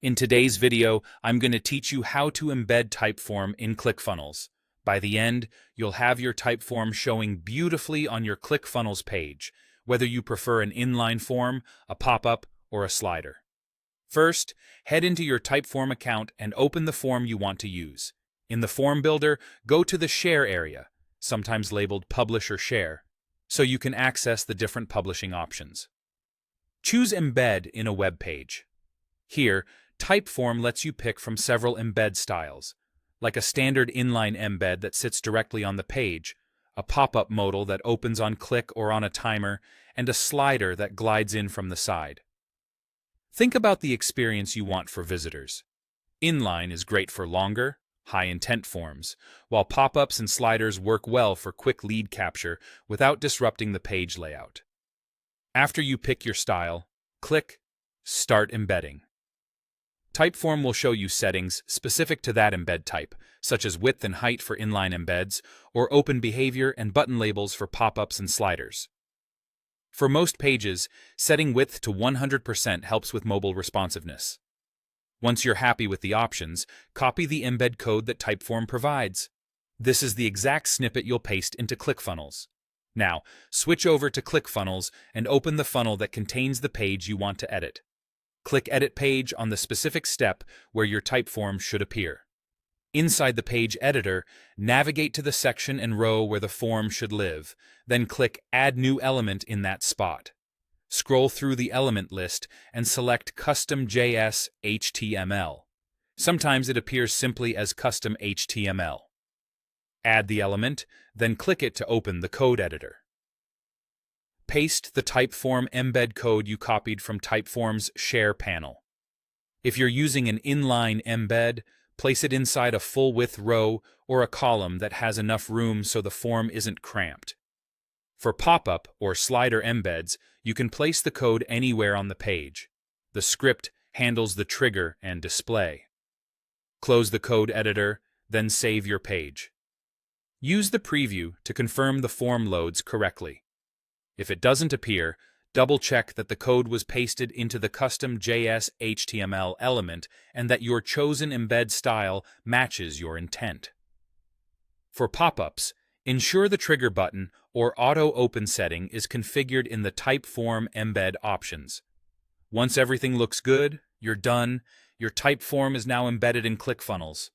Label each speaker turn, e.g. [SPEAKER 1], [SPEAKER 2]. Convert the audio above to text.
[SPEAKER 1] In today's video, I'm going to teach you how to embed Typeform in ClickFunnels. By the end, you'll have your Typeform showing beautifully on your ClickFunnels page, whether you prefer an inline form, a pop-up, or a slider. First, head into your Typeform account and open the form you want to use. In the Form Builder, go to the Share area, sometimes labeled Publish or Share, so you can access the different publishing options. Choose Embed in a web page. Here, Typeform lets you pick from several embed styles, like a standard inline embed that sits directly on the page, a pop-up modal that opens on click or on a timer, and a slider that glides in from the side. Think about the experience you want for visitors. Inline is great for longer, high-intent forms, while pop-ups and sliders work well for quick lead capture without disrupting the page layout. After you pick your style, click Start Embedding. Typeform will show you settings specific to that embed type, such as width and height for inline embeds, or open behavior and button labels for pop-ups and sliders. For most pages, setting width to 100% helps with mobile responsiveness. Once you're happy with the options, copy the embed code that Typeform provides. This is the exact snippet you'll paste into ClickFunnels. Now, switch over to ClickFunnels and open the funnel that contains the page you want to edit. Click Edit Page on the specific step where your Typeform should appear. Inside the page editor, navigate to the section and row where the form should live, then click Add New Element in that spot. Scroll through the element list and select Custom JS HTML. Sometimes it appears simply as Custom HTML. Add the element, then click it to open the code editor. Paste the Typeform embed code you copied from Typeform's Share panel. If you're using an inline embed, place it inside a full-width row or a column that has enough room so the form isn't cramped. For pop-up or slider embeds, you can place the code anywhere on the page. The script handles the trigger and display. Close the code editor, then save your page. Use the preview to confirm the form loads correctly. If it doesn't appear, double-check that the code was pasted into the custom JS HTML element and that your chosen embed style matches your intent. For pop-ups, ensure the trigger button or auto-open setting is configured in the Typeform embed options. Once everything looks good, you're done. Your Typeform is now embedded in ClickFunnels.